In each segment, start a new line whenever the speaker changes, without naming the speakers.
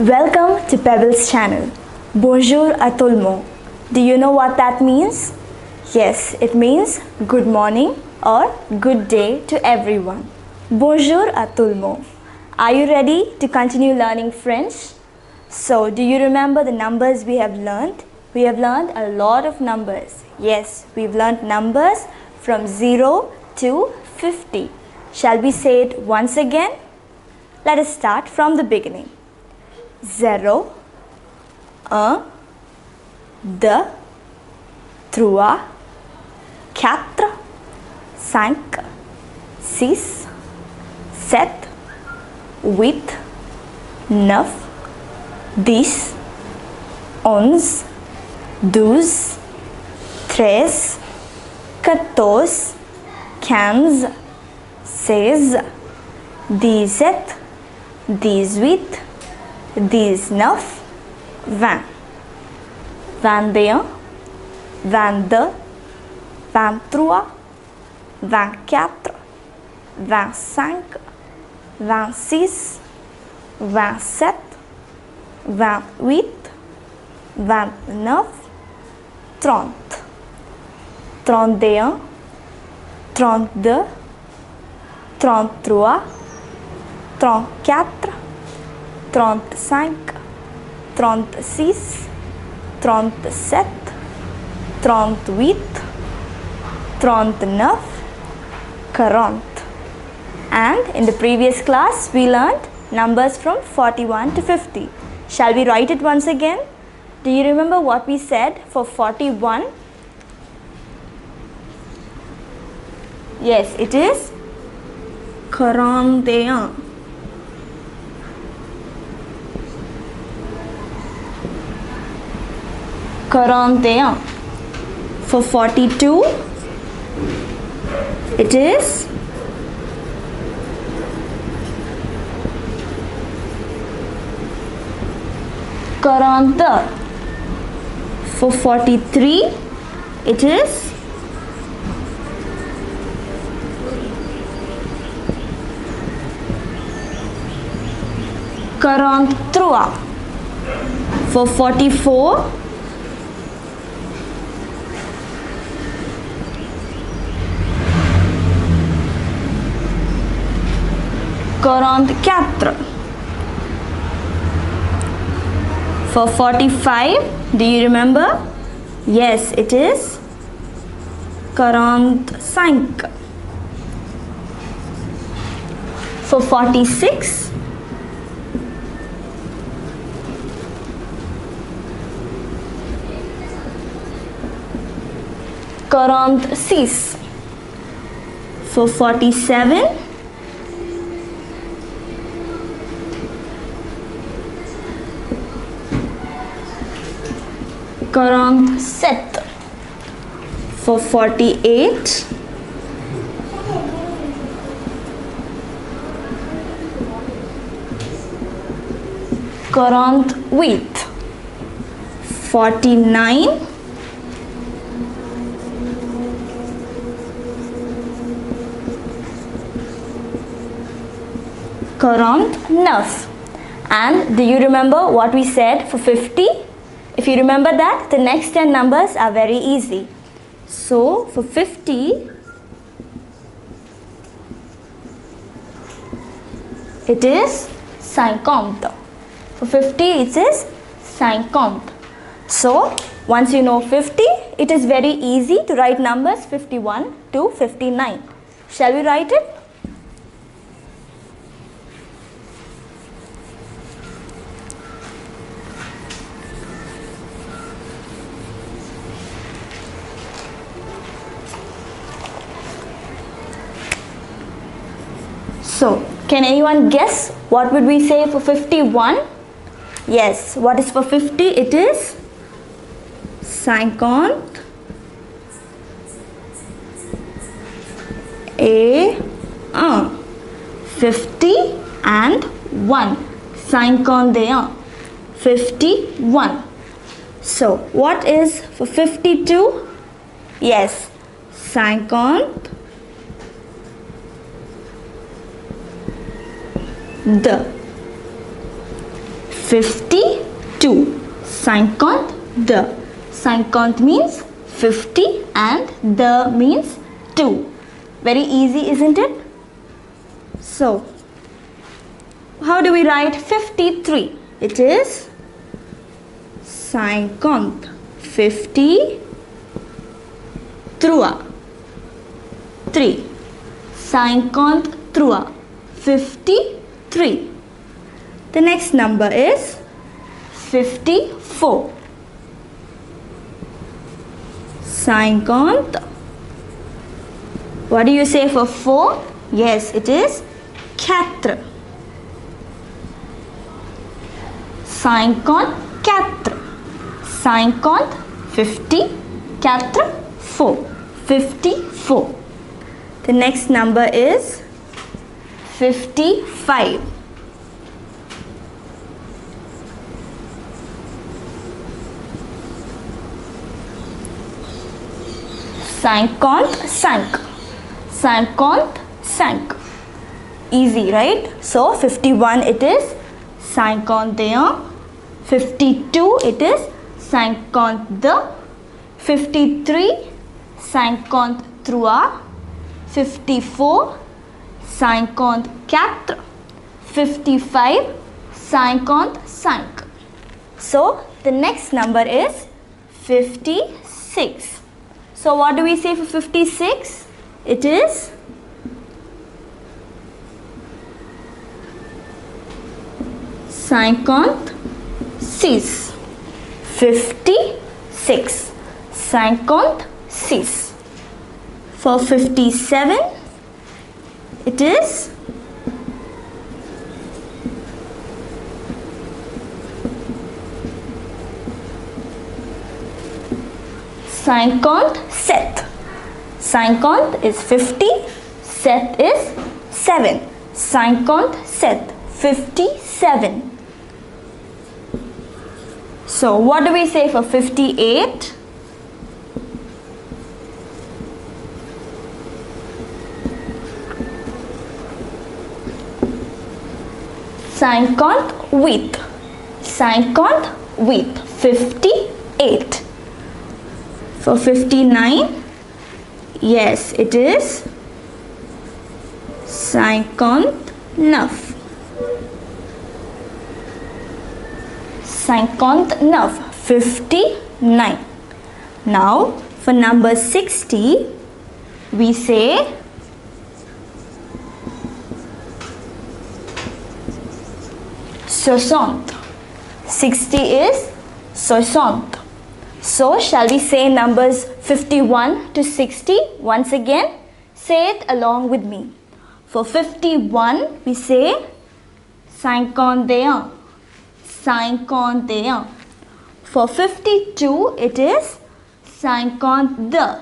Welcome to Pebbles channel. Bonjour à tout le monde. Do you know what that means? Yes, it means good morning or good day to everyone. Bonjour à tout le monde. Are you ready to continue learning French? So, do you remember the numbers we have learned? We have learned a lot of numbers. Yes, we've learned numbers from 0 to 50. Shall we say it once again? Let us start from the beginning. 0, 1, 2, 3, 4, 5, 6, 7, 8, 9, 10, 11, 12, 13, 14, 15, 16, 17, 18, 19, 20, 21, 22, 23, 24, 25, 26, 27, 28, 29, 30, 31, 32, 33, 34, 35, 36, 37, 38, 39, 40. And in the previous class, we learned numbers from 41 to 50. Shall we write it once again? Do you remember what we said for 41? Yes, it is 41. For 42, it is 42. For 43, it is 43. For 44, 44. For 45, do you remember? Yes, it is 45. For 46, 46. For 47, 47. For 48, 48. 49, 49. And do you remember what we said for 50? If you remember that, the next 10 numbers are very easy. So, for 50, it is 50. For 50, it is 50. So, once you know 50, it is very easy to write numbers 51 to 59. Shall we write it? So, can anyone guess what would we say for 51? Yes, what is for 50? It is 50 et 1. 50 and 1. 51. 51. So, what is for 52? Yes, 50 the 52. 52. 50 means 50 and the means 2. Very easy, isn't it? So, how do we write 53? It is 50. 50 3. 53. 53. The next number is 54. 50. What do you say for 4? Yes, it is 4. 54. 50, 50, 4, 4. 54. The next number is 55. 55. 55. Easy, right? So 51 it is 51. 52 it is 52. 53 53. 54 54. 55 55. So the next number is 56. So what do we say for 56? It is 56. 56. 56. For 57, it is 57. 50 is 50, 7 is 7. 57. 57. So what do we say for 58? with 58. For 59, yes, it is 59. 59. Now for number 60, we say 60. 60 is 60. So shall we say numbers 51 to 60 once again? Say it along with me. For 51 we say 51. 51. For 52 it is 52.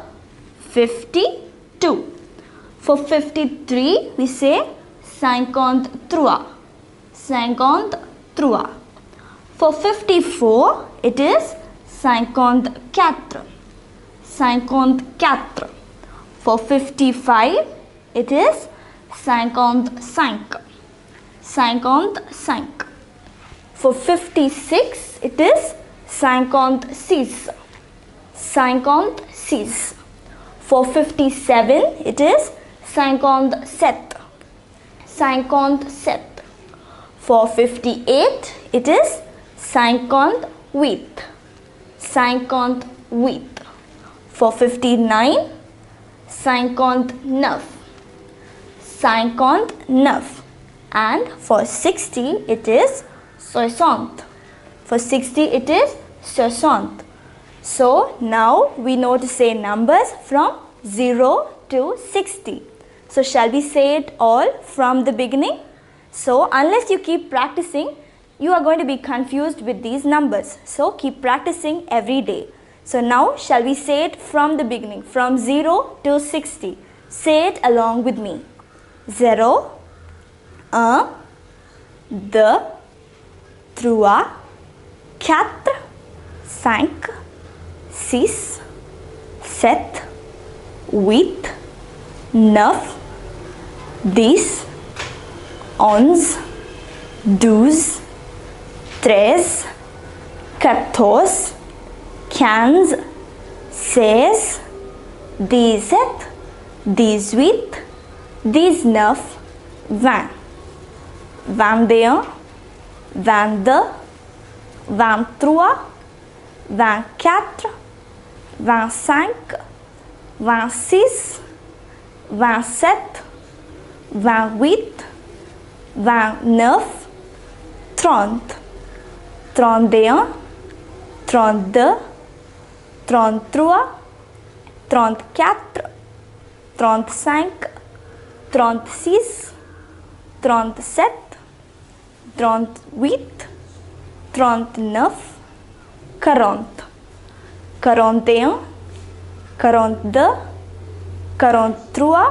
52. For 53 we say 53. 53. For 54 it is 54. 54. For 55 it is 55. 55. For 56 it is 56. 56. For 57 it is 57. 57. For 58 it is 58. 58. For 59 59. 59. And for 60 it is 60. For 60 it is 60. So now we know to say numbers from 0 to 60. So shall we say it all from the beginning? So unless you keep practicing, you are going to be confused with these numbers. So keep practicing every day. So now shall we say it from the beginning, from 0 to 60. Say it along with me. 0, 1, 2, 3, 4, 5, 6, 7, 8, 9, 10, 11, 12, tres, quatorze, quinze, seize, 17, 18, 19, 20, 21, 22, 23, 24, 25, 26, 27, 28, 29, 30, 31, 32, 33, 34, 35, 36, 37, 38, 39, 40, 41, 42,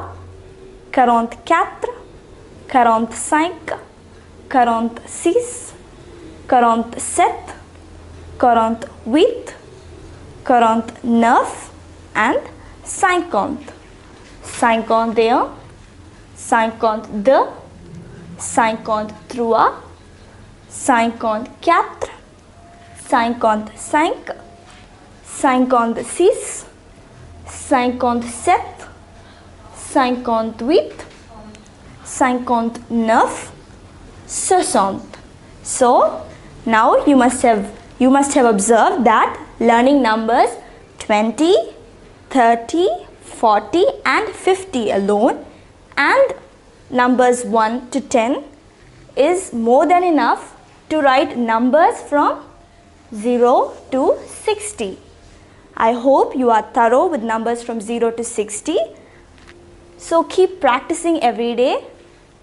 43, 44, 45, 46, 47, 48, 49 and 50. 51, 52, 53, 54, 55, 56, 57, 58, 59, 60. So now you must have observed that learning numbers 20, 30, 40 and 50 alone and numbers 1 to 10 is more than enough to write numbers from 0 to 60. I hope you are thorough with numbers from 0 to 60. So keep practicing every day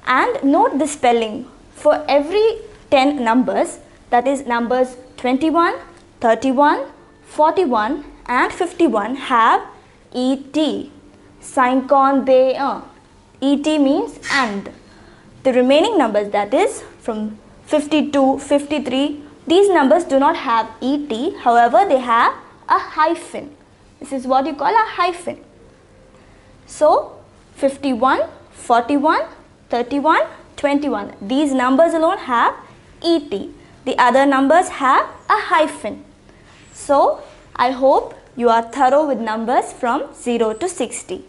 and note the spelling for every 10 numbers, that is numbers 21, 31, 41 and 51 have ET. 51. ET means and. The remaining numbers, that is from 52, 53, these numbers do not have ET, however they have a hyphen. This is what you call a hyphen. So 51, 41, 31, 21. These numbers alone have ET. The other numbers have a hyphen. So I hope you are thorough with numbers from 0 to 60.